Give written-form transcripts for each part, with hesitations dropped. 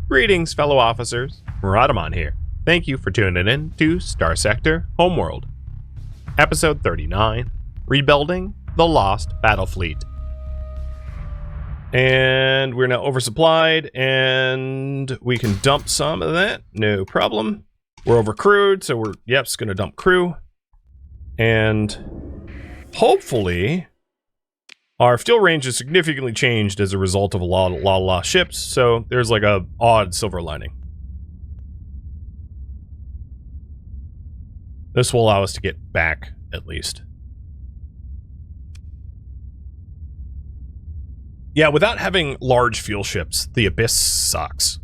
Greetings, fellow officers. Radamon here. Thank you for tuning in to Starsector Homeworld. Episode 39, Rebuilding the Lost Battlefleet. And we're now oversupplied, and we can dump some of that, no problem. We're overcrewed, so we're, just gonna dump crew. And hopefully, our fuel range is significantly changed as a result of a lot of ships, so there's like a odd silver lining. This will allow us to get back, at least. Yeah, without having large fuel ships, the Abyss sucks.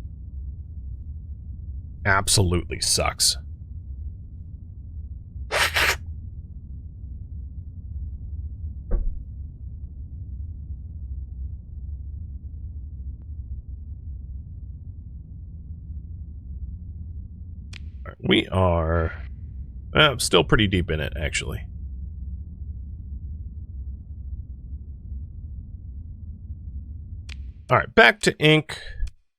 Absolutely sucks. We are still pretty deep in it, actually. All right, back to Ink.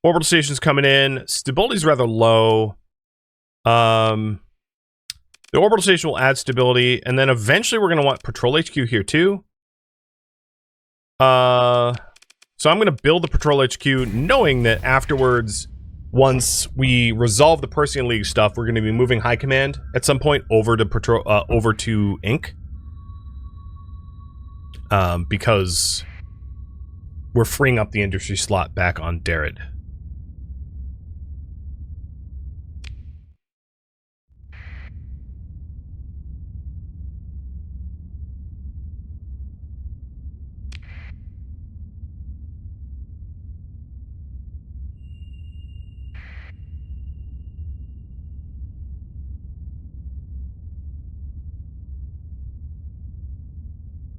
Orbital station's coming in. Stability's rather low. The orbital station will add stability, and then eventually we're going to want Patrol HQ here too. So I'm going to build the Patrol HQ, knowing that afterwards, once we resolve the Persian League stuff, we're going to be moving High Command at some point over to Ink. Because we're freeing up the industry slot back on Darad.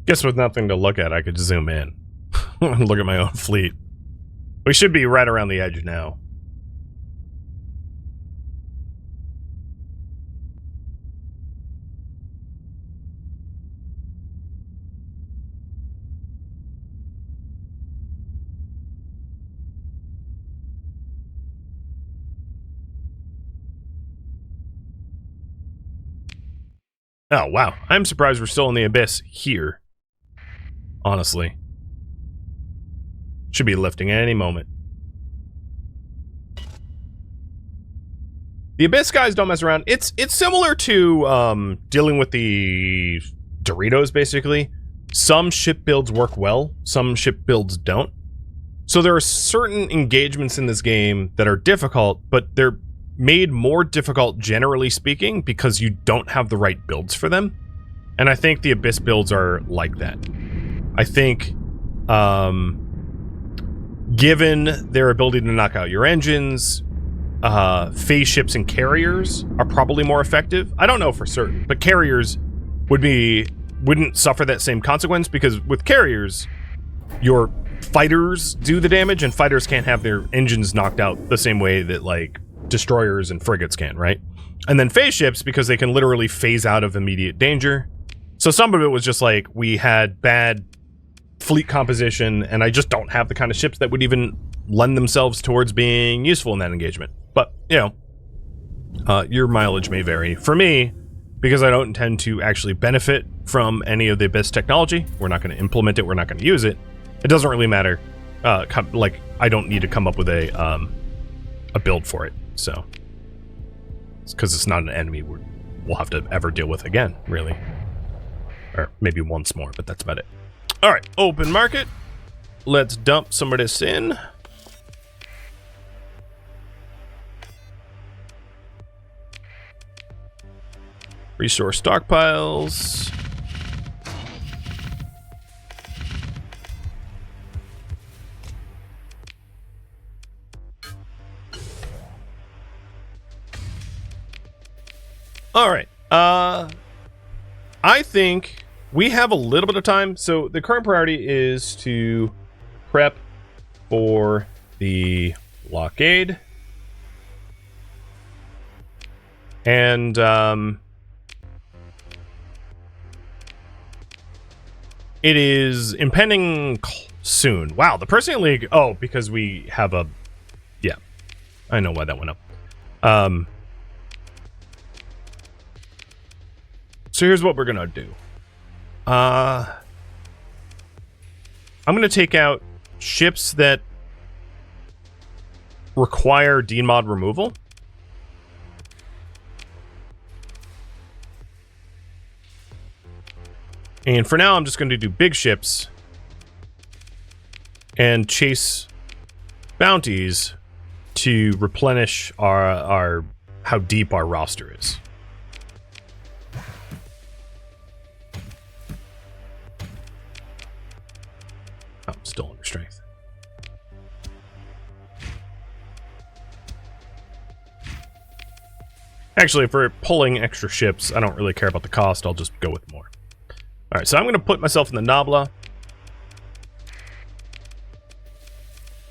Guess with nothing to look at, I could zoom in. Look at my own fleet. We should be right around the edge now. Oh, wow. I'm surprised we're still in the Abyss here. Honestly. Should be lifting at any moment. The Abyss guys don't mess around. It's similar to dealing with the Doritos, basically. Some ship builds work well, some ship builds don't. So there are certain engagements in this game that are difficult, but they're made more difficult, generally speaking, because you don't have the right builds for them. And I think the Abyss builds are like that. I think, given their ability to knock out your engines, phase ships and carriers are probably more effective. I don't know for certain, but carriers wouldn't suffer that same consequence, because with carriers, your fighters do the damage, and fighters can't have their engines knocked out the same way that, like, destroyers and frigates can, right? And then phase ships, because they can literally phase out of immediate danger. So some of it was just like, we had bad fleet composition, and I just don't have the kind of ships that would even lend themselves towards being useful in that engagement. But, you know, your mileage may vary. For me, because I don't intend to actually benefit from any of the Abyss technology, we're not going to implement it, we're not going to use it, it doesn't really matter. Like, I don't need to come up with a build for it, so. It's because it's not an enemy we'll have to ever deal with again, really. Or maybe once more, but that's about it. Alright, open market. Let's dump some of this in. Resource stockpiles. Alright, I think we have a little bit of time, so the current priority is to prep for the blockade. And, it is impending soon. Wow, the Persian League, oh, because we have a, yeah. I know why that went up. So here's what we're gonna do. I'm gonna take out ships that require demod removal. And for now, I'm just going to do big ships and chase bounties to replenish our how deep our roster is. Oh, I'm still under strength. Actually, if we're pulling extra ships, I don't really care about the cost. I'll just go with more. All right, so I'm going to put myself in the Nabla.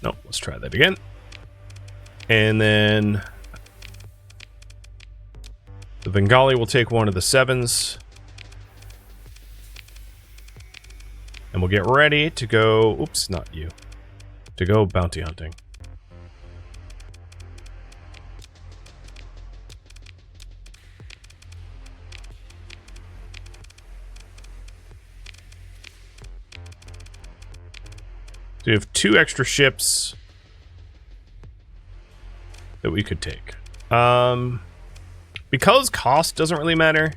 No, let's try that again. And then the Bengali will take one of the 7s. And we'll get ready to go... Oops, not you. To go bounty hunting. So we have 2 extra ships that we could take. Because cost doesn't really matter,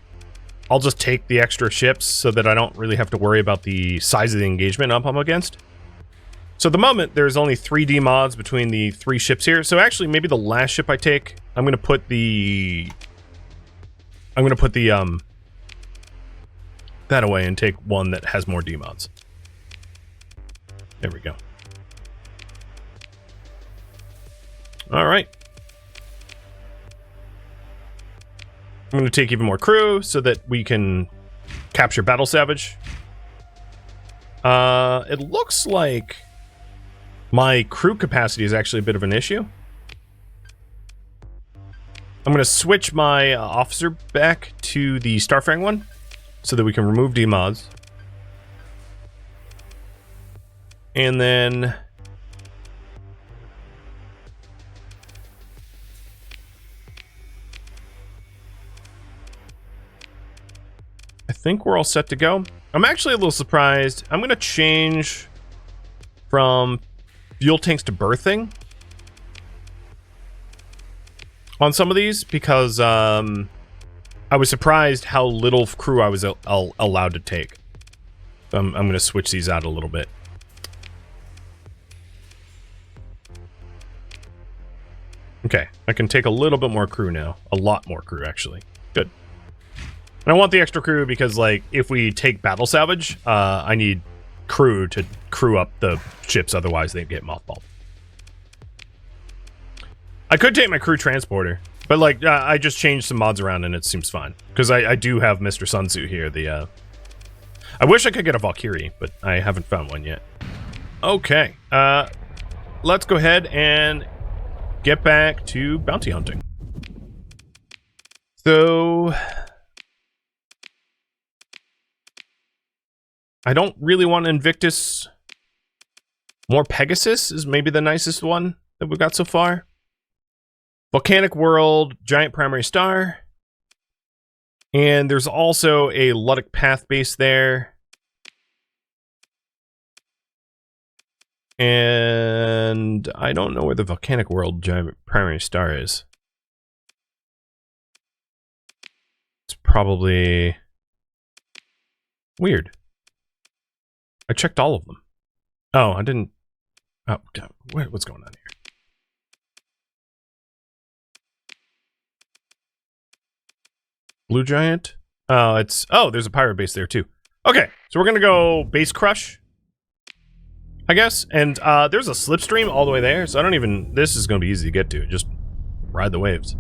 I'll just take the extra ships so that I don't really have to worry about the size of the engagement I'm up against. So at the moment, there's only 3D mods between the 3 ships here. So actually, maybe the last ship I take, I'm gonna put the that away and take one that has more D mods. There we go. All right. I'm going to take even more crew so that we can capture Battle Savage. It looks like my crew capacity is actually a bit of an issue. I'm going to switch my officer back to the Starfang one so that we can remove demods. And then I think we're all set to go. I'm actually a little surprised. I'm going to change from fuel tanks to berthing on some of these because I was surprised how little crew I was allowed to take. So I'm going to switch these out a little bit. Okay, I can take a little bit more crew now. A lot more crew, actually. Good. And I want the extra crew because, like, if we take Battle Salvage, I need crew to crew up the ships, otherwise they get mothballed. I could take my crew transporter, but, like, I just changed some mods around and it seems fine. Because I do have Mr. Sunsuit here, the, I wish I could get a Valkyrie, but I haven't found one yet. Okay, let's go ahead and get back to bounty hunting. So I don't really want Invictus. More Pegasus is maybe the nicest one that we've got so far. Volcanic World, Giant Primary Star. And there's also a Luddic Path base there. And I don't know where the Volcanic World Giant Primary Star is. It's probably weird. I checked all of them. Oh, I didn't. Oh, what's going on here? Blue Giant? Oh, it's. Oh, there's a pirate base there too. Okay, so we're gonna go base crush, I guess. And there's a slipstream all the way there, so I don't even. This is gonna be easy to get to. Just ride the waves.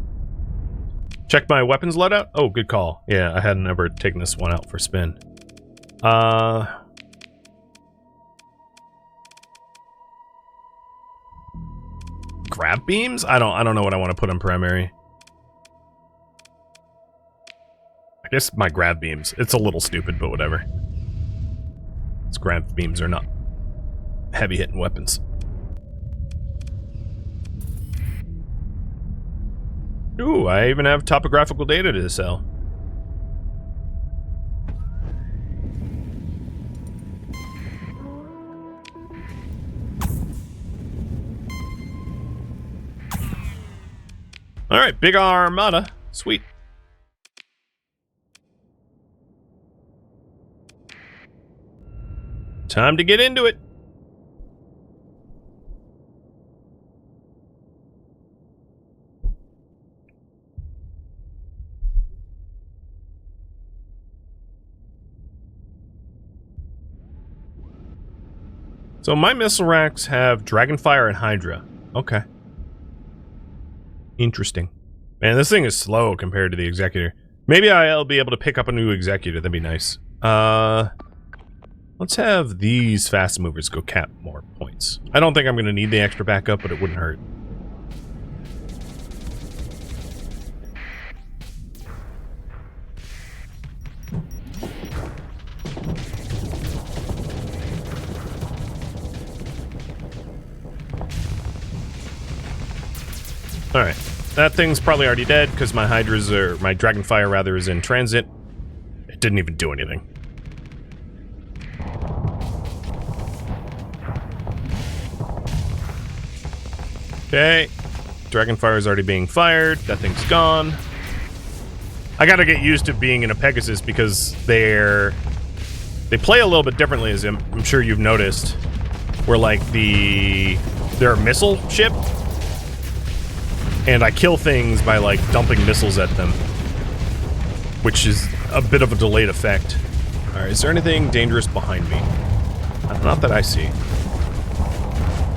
Check my weapons loadout. Oh, good call. Yeah, I hadn't ever taken this one out for spin. Grab beams? I don't know what I want to put on primary. I guess my grab beams. It's a little stupid, but whatever. These grab beams are not heavy hitting weapons. Ooh, I even have topographical data to sell. Alright, big armada. Sweet. Time to get into it. So my missile racks have Dragonfire and Hydra. Okay. Interesting. Man, this thing is slow compared to the Executor. Maybe I'll be able to pick up a new Executor. That'd be nice. Let's have these fast movers go cap more points. I don't think I'm going to need the extra backup, but it wouldn't hurt. Alright. That thing's probably already dead because my Hydras are, my Dragonfire rather, is in transit. It didn't even do anything. Okay. Dragonfire is already being fired. That thing's gone. I gotta get used to being in a Pegasus because they play a little bit differently, as I'm sure you've noticed. Where like they're a missile ship. And I kill things by, like, dumping missiles at them. Which is a bit of a delayed effect. Alright, is there anything dangerous behind me? Not that I see.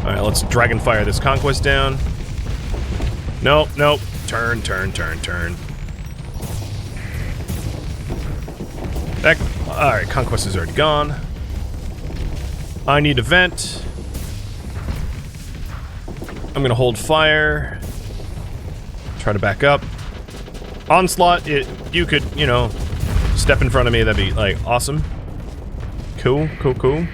Alright, let's Dragonfire this Conquest down. Nope, nope. Turn, turn, turn, turn. Alright, Conquest is already gone. I need a vent. I'm gonna hold fire. Try to back up. Onslaught, you could, you know, step in front of me, that'd be, like, awesome. Cool, cool, cool.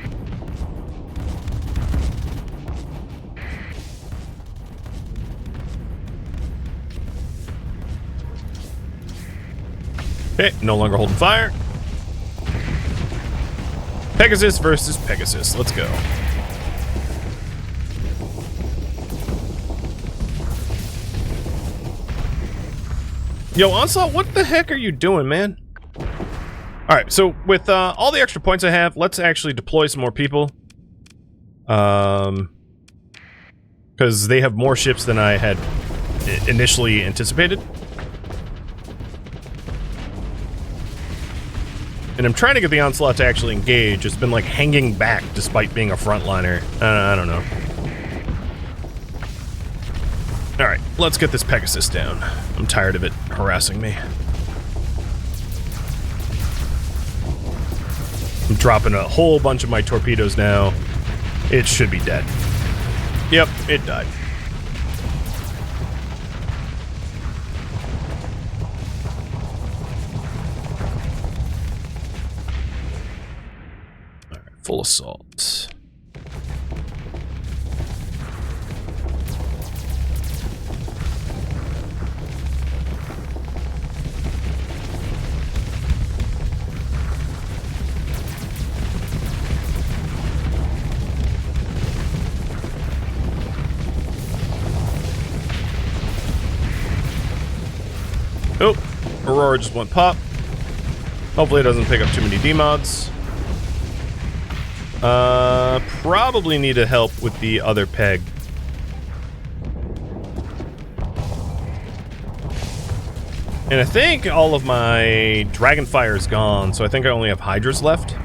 Okay, no longer holding fire. Pegasus versus Pegasus, let's go. Yo, Onslaught, what the heck are you doing, man? Alright, so with all the extra points I have, let's actually deploy some more people. Because they have more ships than I had initially anticipated. And I'm trying to get the Onslaught to actually engage. It's been like hanging back despite being a frontliner. I don't know. Alright, let's get this Pegasus down. I'm tired of it harassing me. I'm dropping a whole bunch of my torpedoes now. It should be dead. Yep, it died. Alright, full assault. Oh, Aurora just went pop. Hopefully it doesn't pick up too many demods. Probably need to help with the other peg. And I think all of my Dragonfire is gone, so I think I only have Hydras left.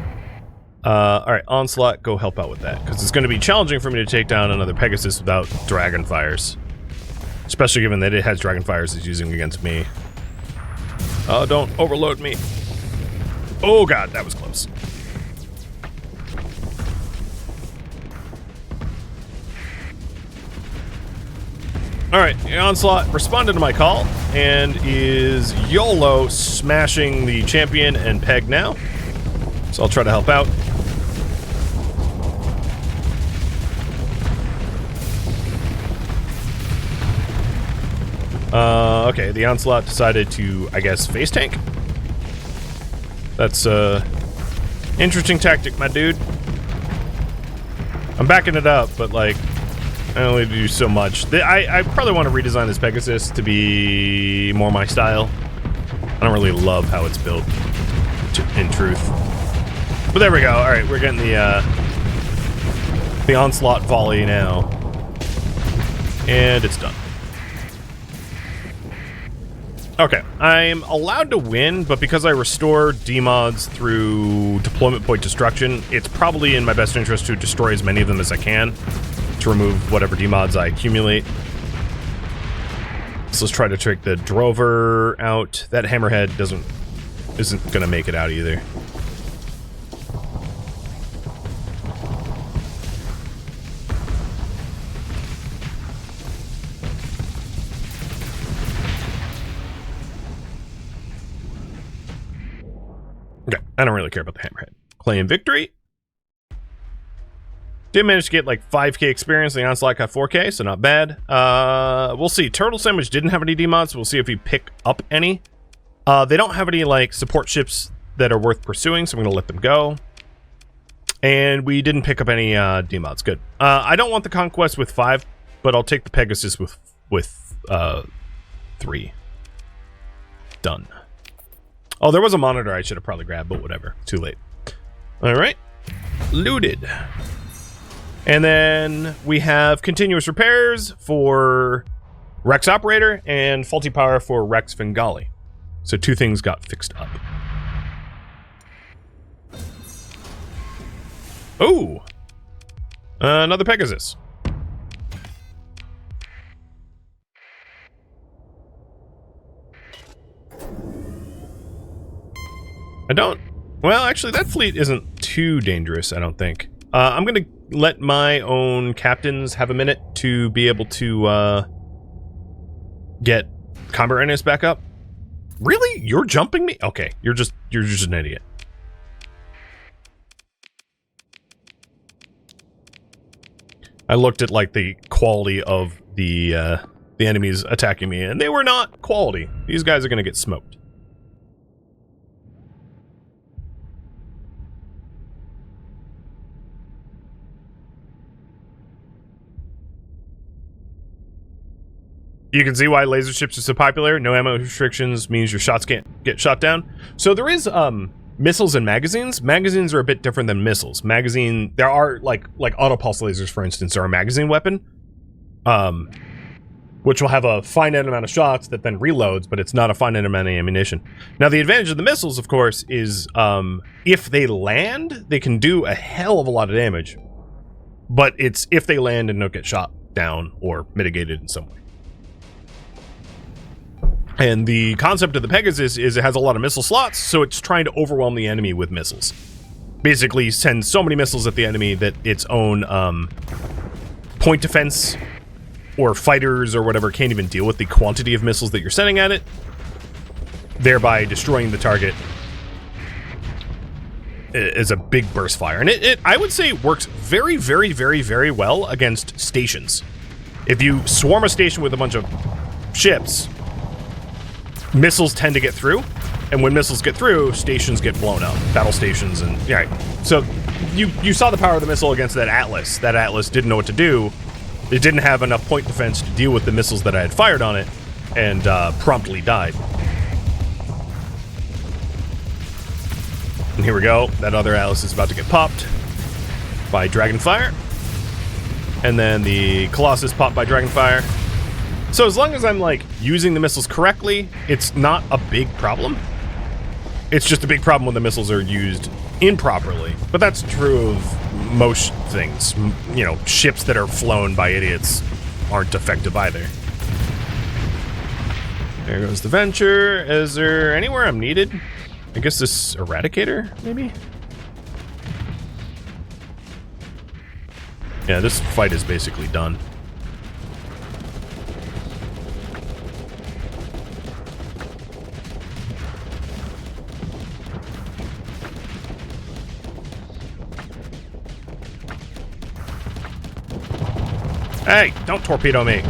Alright, Onslaught, go help out with that, because it's going to be challenging for me to take down another Pegasus without Dragonfires. Especially given that it has Dragonfires it's using against me. Oh, don't overload me. Oh god, that was close. Alright, Onslaught responded to my call and is YOLO smashing the champion and peg now. So I'll try to help out. Okay, the Onslaught decided to, I guess, face tank? That's, interesting tactic, my dude. I'm backing it up, but, like, I only do so much. I probably want to redesign this Pegasus to be more my style. I don't really love how it's built, in truth. But there we go. All right, we're getting the Onslaught volley now. And it's done. Okay, I'm allowed to win, but because I restore demods through deployment point destruction, it's probably in my best interest to destroy as many of them as I can to remove whatever demods I accumulate. So let's try to trick the Drover out. That Hammerhead isn't gonna make it out either. Okay, I don't really care about the Hammerhead. Claim victory. Did manage to get like 5k experience. The Onslaught got 4k, so not bad. We'll see. Turtle Sandwich didn't have any demods. We'll see if we pick up any. They don't have any like support ships that are worth pursuing, so I'm gonna let them go. And we didn't pick up any demods. Good. I don't want the Conquest with 5, but I'll take the Pegasus with 3. Done. Oh, there was a monitor I should have probably grabbed, but whatever. Too late. All right. Looted. And then we have continuous repairs for Rex Operator and faulty power for Rex Vengali. So 2 things got fixed up. Oh! Another Pegasus. Well, actually, that fleet isn't too dangerous, I don't think. I'm gonna let my own captains have a minute to be able to, get combat readiness back up. Really? You're jumping me? Okay, you're just an idiot. I looked at, like, the quality of the enemies attacking me, and they were not quality. These guys are gonna get smoked. You can see why laser ships are so popular. No ammo restrictions means your shots can't get shot down. So there is missiles and magazines. Magazines are a bit different than missiles. There are like autopulse lasers, for instance, are a magazine weapon, which will have a finite amount of shots that then reloads, but it's not a finite amount of ammunition. Now the advantage of the missiles, of course, is if they land, they can do a hell of a lot of damage. But it's if they land and don't get shot down or mitigated in some way. And the concept of the Pegasus is it has a lot of missile slots, so it's trying to overwhelm the enemy with missiles. Basically send so many missiles at the enemy that its own point defense or fighters or whatever can't even deal with the quantity of missiles that you're sending at it, thereby destroying the target as a big burst fire. And it I would say works very, very, very, very well against stations. If you swarm a station with a bunch of ships, missiles tend to get through, and when missiles get through, stations get blown up. Battle stations and... yeah. So, you saw the power of the missile against that Atlas. That Atlas didn't know what to do. It didn't have enough point defense to deal with the missiles that I had fired on it, and promptly died. And here we go. That other Atlas is about to get popped by Dragonfire. And then the Colossus popped by Dragonfire. So as long as I'm, like, using the missiles correctly, it's not a big problem. It's just a big problem when the missiles are used improperly. But that's true of most things. You know, ships that are flown by idiots aren't effective either. There goes the Venture. Is there anywhere I'm needed? I guess this Eradicator, maybe? Yeah, this fight is basically done. Hey, don't torpedo me.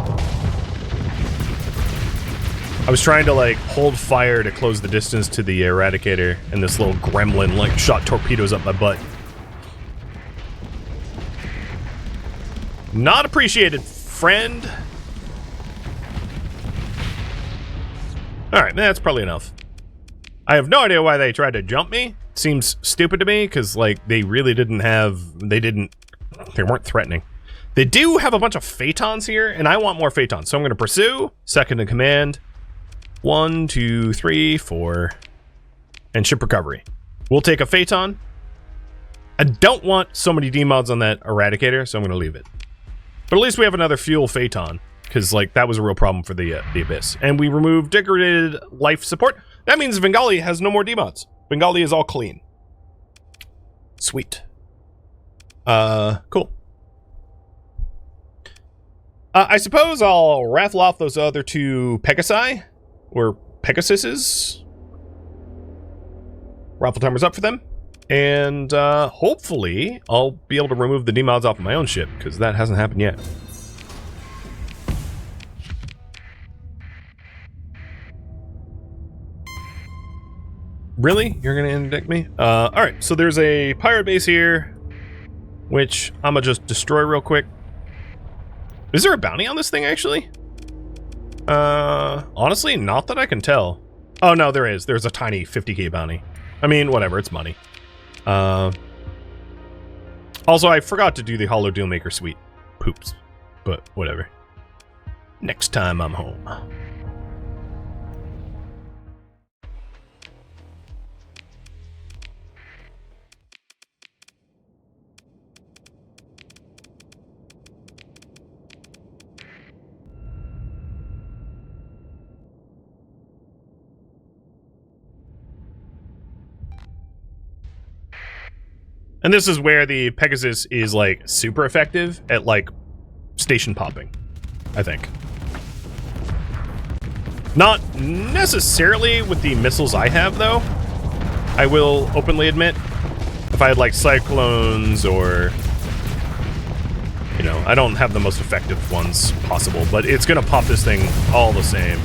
I was trying to, like, hold fire to close the distance to the Eradicator, and this little gremlin, like, shot torpedoes up my butt. Not appreciated, friend. Alright, that's probably enough. I have no idea why they tried to jump me. Seems stupid to me, because, like, they really didn't have... They weren't threatening. They do have a bunch of Phaetons here, and I want more Phaetons, so I'm going to pursue. Second in command. 1, 2, 3, 4. And ship recovery. We'll take a Phaeton. I don't want so many demods on that Eradicator, so I'm going to leave it. But at least we have another fuel Phaeton, because, like, that was a real problem for the Abyss. And we removed degraded life support. That means Bengali has no more demods. Bengali is all clean. Sweet. Cool. I suppose I'll raffle off those other two Pegasi, or Pegasuses. Raffle timer's up for them. And hopefully I'll be able to remove the demods off of my own ship, because that hasn't happened yet. Really? You're gonna interdict me? Alright, so there's a pirate base here, which I'm gonna just destroy real quick. Is there a bounty on this thing, actually? Honestly, not that I can tell. Oh, no, there is. There's a tiny 50k bounty. I mean, whatever, it's money. Also, I forgot to do the Hollow Dealmaker suite. Poops. But, whatever. Next time I'm home. And this is where the Pegasus is, like, super effective at, like, station popping, I think. Not necessarily with the missiles I have, though. I will openly admit. If I had, like, cyclones or... You know, I don't have the most effective ones possible, but it's gonna pop this thing all the same.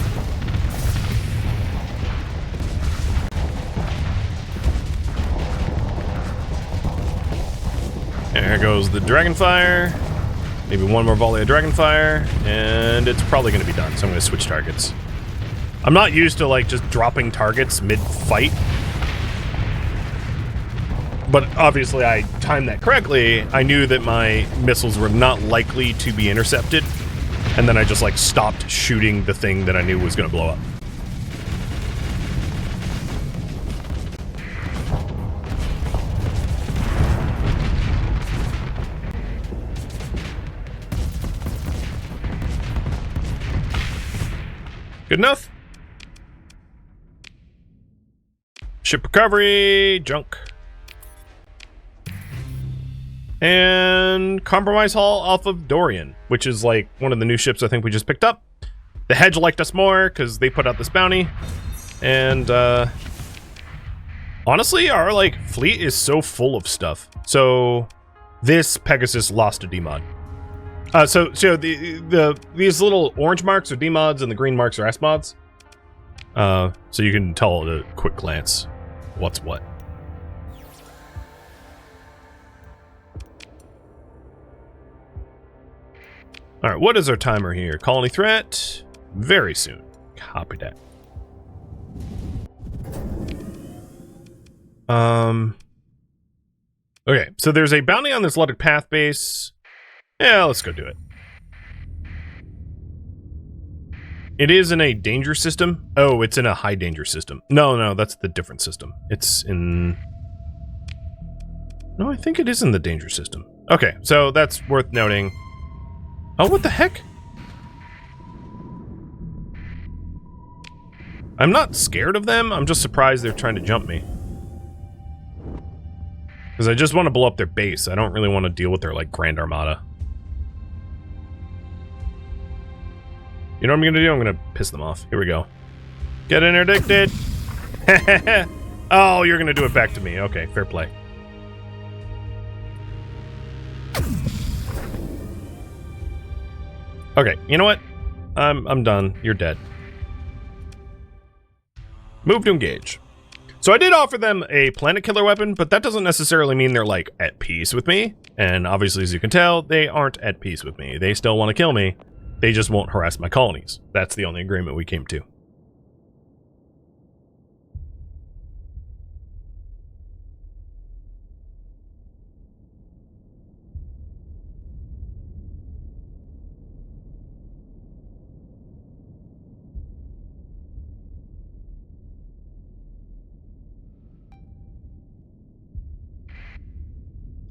There goes the Dragonfire. Maybe one more volley of Dragonfire, and it's probably going to be done, so I'm going to switch targets. I'm not used to, like, just dropping targets mid-fight. But obviously I timed that correctly. I knew that my missiles were not likely to be intercepted, and then I just, like, stopped shooting the thing that I knew was going to blow up. Good enough. Ship recovery, junk. And compromise hull off of Dorian, which is like one of the new ships I think we just picked up. The Hedge liked us more because they put out this bounty. And honestly, our like fleet is so full of stuff. So this Pegasus lost a demod. So these little orange marks are demods and the green marks are S-mods. So you can tell at a quick glance what's what. Alright, what is our timer here? Colony threat? Very soon. Copy that. Okay, so there's a bounty on this Luddic path base. Yeah, let's go do it. It is in a danger system. Oh, it's in a high danger system. No, that's the different system. It's in... No, I think it is in the danger system. Okay, so that's worth noting. Oh, what the heck? I'm not scared of them. I'm just surprised they're trying to jump me. Because I just want to blow up their base. I don't really want to deal with their, like, Grand Armada. You know what I'm gonna do? I'm gonna piss them off. Here we go. Get interdicted! Oh, you're gonna do it back to me. Okay, fair play. Okay, you know what? I'm done. You're dead. Move to engage. So I did offer them a planet killer weapon, but that doesn't necessarily mean they're, like, at peace with me. And obviously, as you can tell, they aren't at peace with me. They still want to kill me. They just won't harass my colonies. That's the only agreement we came to.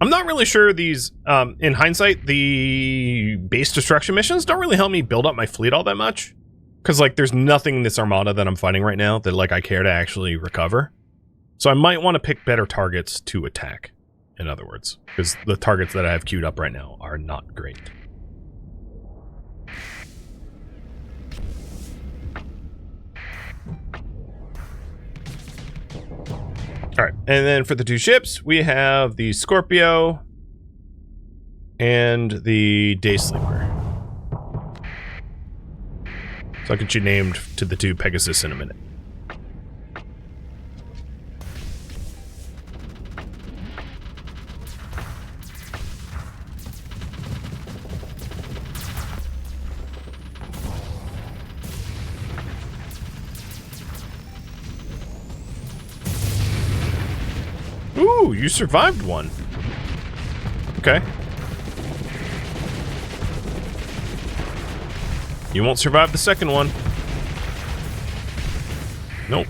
I'm not really sure these, in hindsight, the base destruction missions don't really help me build up my fleet all that much. Because, like, there's nothing in this armada that I'm fighting right now that, like, I care to actually recover. So I might want to pick better targets to attack, in other words. Because the targets that I have queued up right now are not great. Alright, and then for the two ships, we have the Scorpio and the Day Sleeper. So I'll get you named to the two Pegasus in a minute. Ooh, you survived one. Okay. You won't survive the second one. Nope.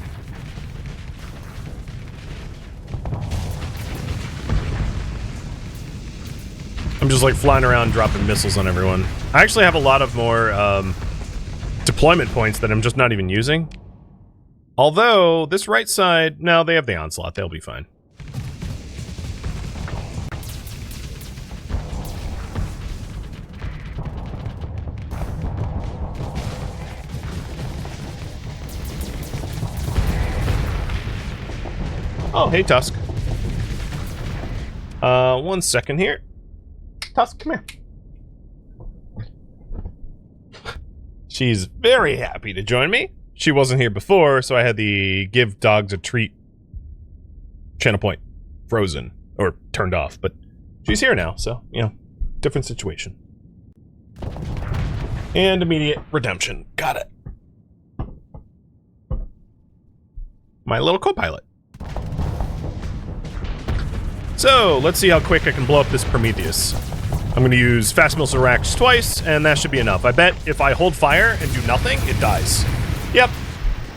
I'm just like flying around dropping missiles on everyone. I actually have a lot of more deployment points that I'm just not even using. Although, this right side, no, they have the onslaught. They'll be fine. Oh, hey, Tusk. 1 second here. Tusk, come here. She's very happy to join me. She wasn't here before, so I had the give dogs a treat channel point frozen, or turned off, but she's here now, so, you know, different situation. And immediate redemption. Got it. My little co-pilot. So, let's see how quick I can blow up this Prometheus. I'm going to use Fast Missile Racks twice, and that should be enough. I bet if I hold fire and do nothing, it dies. Yep.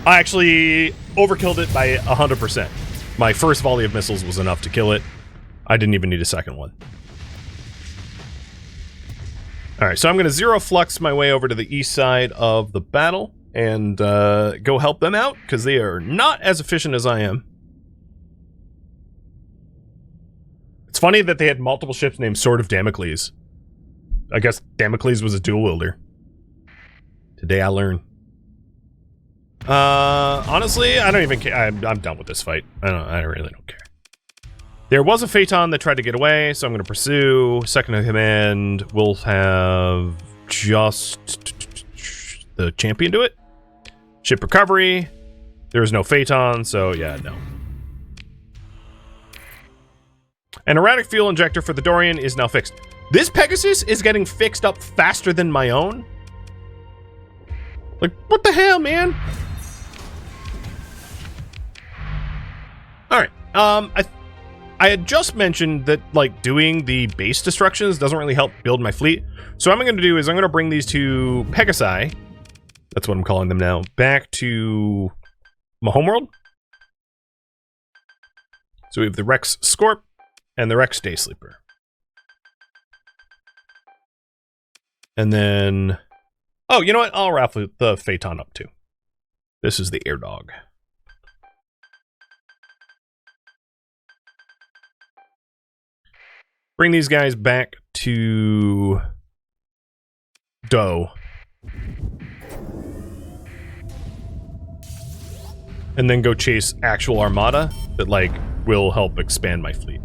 I actually overkilled it by 100%. My first volley of missiles was enough to kill it. I didn't even need a second one. Alright, so I'm going to zero flux my way over to the east side of the battle and go help them out, because they are not as efficient as I am. It's funny that they had multiple ships named Sword of Damocles. I guess Damocles was a dual wielder. Today I learn. Honestly, I don't even care. I'm done with this fight. I really don't care. There was a Phaeton that tried to get away, so I'm going to pursue. Second in command will have just the champion do it. Ship recovery. There is no Phaeton, so yeah, no. An erratic fuel injector for the Dorian is now fixed. This Pegasus is getting fixed up faster than my own? Like, what the hell, man? Alright, I had just mentioned that, like, doing the base destructions doesn't really help build my fleet. So what I'm going to do is I'm going to bring these two Pegasi, that's what I'm calling them now, back to my homeworld. So we have the Rex Scorp and the Rex Day Sleeper. And then... oh, you know what? I'll raffle the Phaeton up too. This is the Air Dog. Bring these guys back to... Doe. And then go chase actual armada that, like, will help expand my fleet.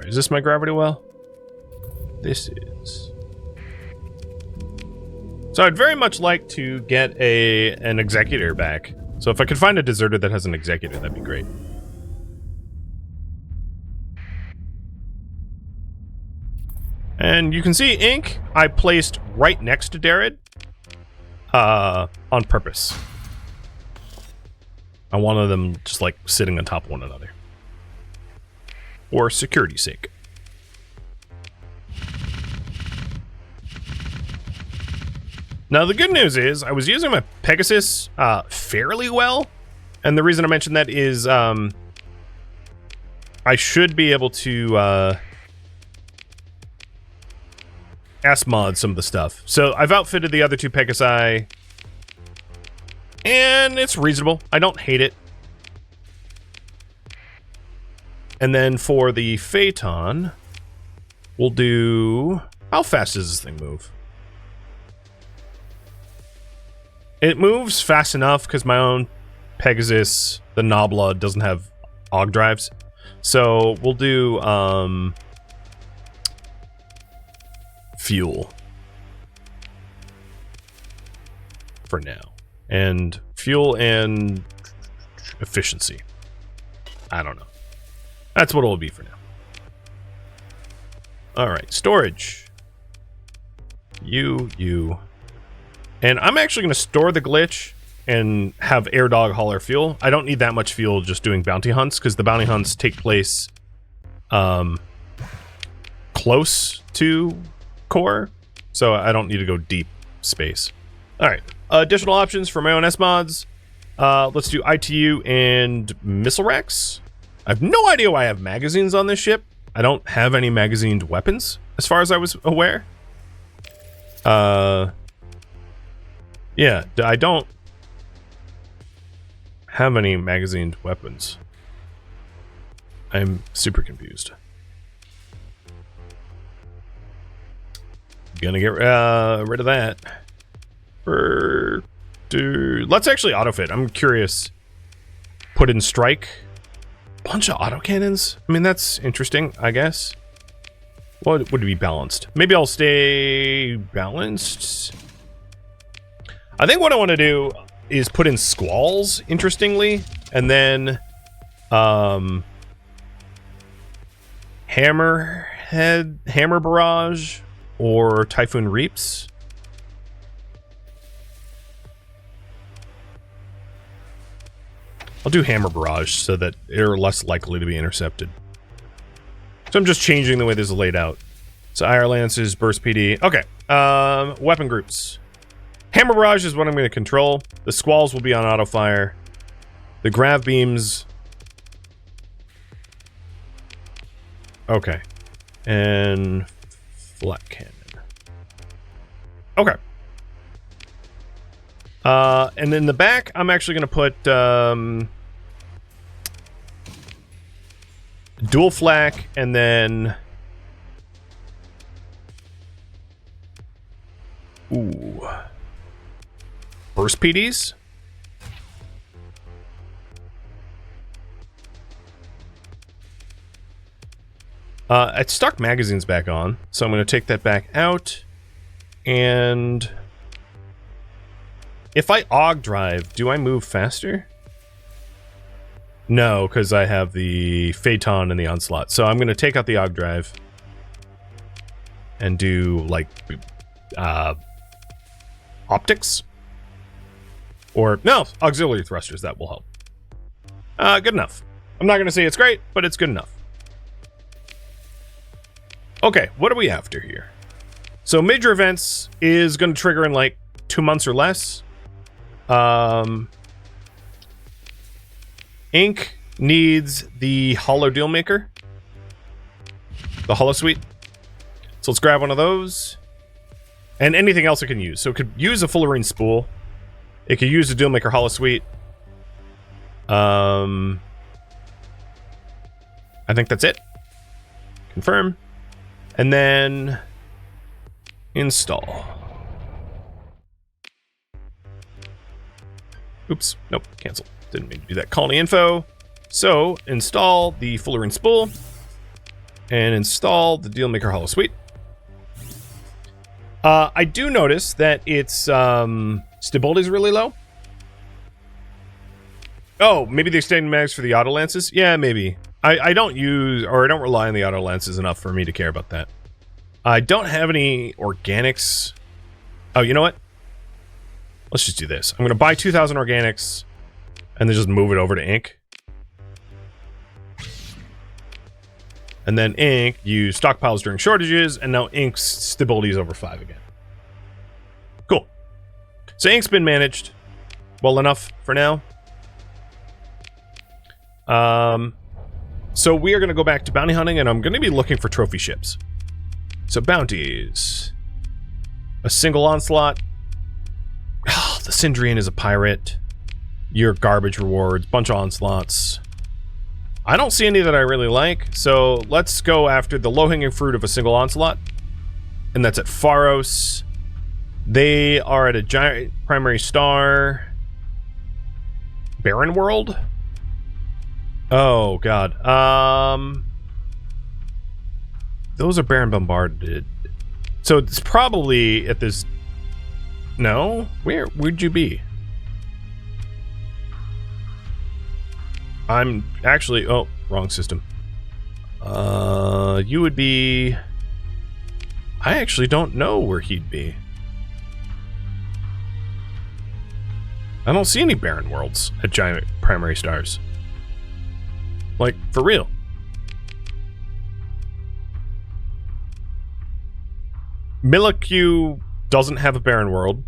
Is this my gravity well? This is. So I'd very much like to get an executor back. So if I could find a deserter that has an executor, that'd be great. And you can see ink I placed right next to Darad on purpose. I wanted them just like sitting on top of one another. For security's sake. Now the good news is I was using my Pegasus fairly well. And the reason I mentioned that is I should be able to S-mod some of the stuff. So I've outfitted the other two Pegasi. And it's reasonable. I don't hate it. And then for the Phaeton, we'll do... How fast does this thing move? It moves fast enough because my own Pegasus, the Nobla, doesn't have AUG drives. So we'll do fuel for now. And fuel and efficiency. I don't know. That's what it will be for now. Alright, storage. You. And I'm actually going to store the glitch and have Air Dog haul our fuel. I don't need that much fuel just doing bounty hunts, because the bounty hunts take place close to core, so I don't need to go deep space. Alright, additional options for my own S-mods. Let's do ITU and missile racks. I have no idea why I have magazines on this ship. I don't have any magazined weapons, as far as I was aware. Yeah, I don't have any magazined weapons. I'm super confused. Gonna get rid of that. Let's actually autofit. I'm curious. Put in strike. Bunch of autocannons? I mean, that's interesting, I guess. What would be balanced? Maybe I'll stay balanced. I think what I want to do is put in squalls, interestingly, and then hammer barrage or typhoon reaps. I'll do hammer barrage so that they're less likely to be intercepted. So I'm just changing the way this is laid out. So IR lances, burst PD. Okay. Weapon groups. Hammer barrage is what I'm going to control. The squalls will be on auto fire. The grav beams. Okay. And flat cannon. Okay. And in the back, I'm actually going to put dual flak and then burst PDs. I stuck magazines back on, so I'm going to take that back out. And if I AUG drive, do I move faster? No, because I have the Phaeton and the Onslaught. So I'm going to take out the AUG drive and do, like, optics. Or, no, auxiliary thrusters. That will help. Good enough. I'm not going to say it's great, but it's good enough. Okay, what are we after here? So major events is going to trigger in, like, 2 months or less. Ink needs the Hollow Dealmaker. The Hollow Suite. So let's grab one of those. And anything else it can use. So it could use a Fullerene Spool. It could use a Dealmaker Hollow Suite. I think that's it. Confirm. And then install. Oops, nope, cancel. Didn't mean to do that. Colony info. So, install the Fullerene Spool. and install the Dealmaker Hollow Suite. I do notice that its stability is really low. Oh, maybe the extended mags for the auto lances? Yeah, maybe. I don't use, or I don't rely on the auto lances enough for me to care about that. I don't have any organics. Oh, you know what? Let's just do this. I'm going to buy 2,000 organics and then just move it over to ink. And then ink, use stockpiles during shortages, and now ink's stability is over 5 again. Cool. So ink's been managed well enough for now. So we are going to go back to bounty hunting, and I'm going to be looking for trophy ships. So bounties. A single onslaught. Oh, the Sindrian is a pirate. Your garbage rewards. Bunch of onslaughts. I don't see any that I really like, so let's go after the low-hanging fruit of a single onslaught. And that's at Pharos. They are at a giant primary star. Barren World? Oh, God. Those are Baron Bombarded. So it's probably at this... No? Where'd you be? I'm actually... Oh, wrong system. You would be... I actually don't know where he'd be. I don't see any barren worlds at giant primary stars. Like, for real. Milicu doesn't have a barren world.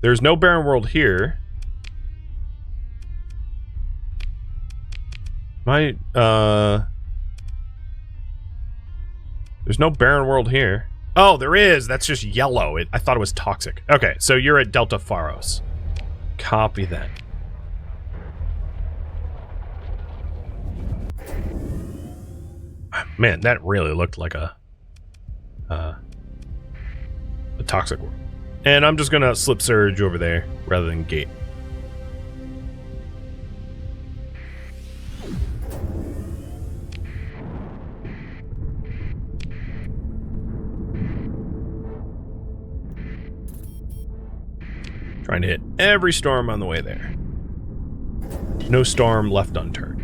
There's no barren world here. There's no barren world here. Oh, there is. That's just yellow. I thought it was toxic. Okay, so you're at Delta Pharos. Copy that. Man, that really looked like a toxic world. And I'm just gonna slip surge over there rather than gate. Trying to hit every storm on the way there. No storm left unturned.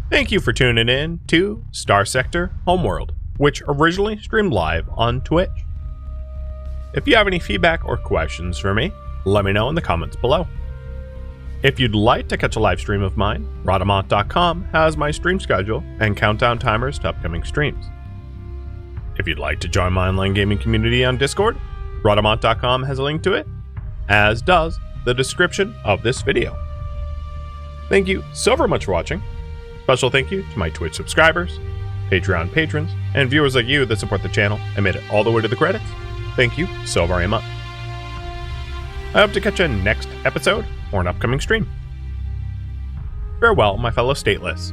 Thank you for tuning in to Starsector Homeworld, which originally streamed live on Twitch. If you have any feedback or questions for me, let me know in the comments below. If you'd like to catch a live stream of mine, Rhodamont.com has my stream schedule and countdown timers to upcoming streams. If you'd like to join my online gaming community on Discord, Rhodamont.com has a link to it, as does the description of this video. Thank you so very much for watching. Special thank you to my Twitch subscribers, Patreon patrons, and viewers like you that support the channel and made it all the way to the credits. Thank you so very much. I hope to catch you next episode or an upcoming stream. Farewell, my fellow stateless.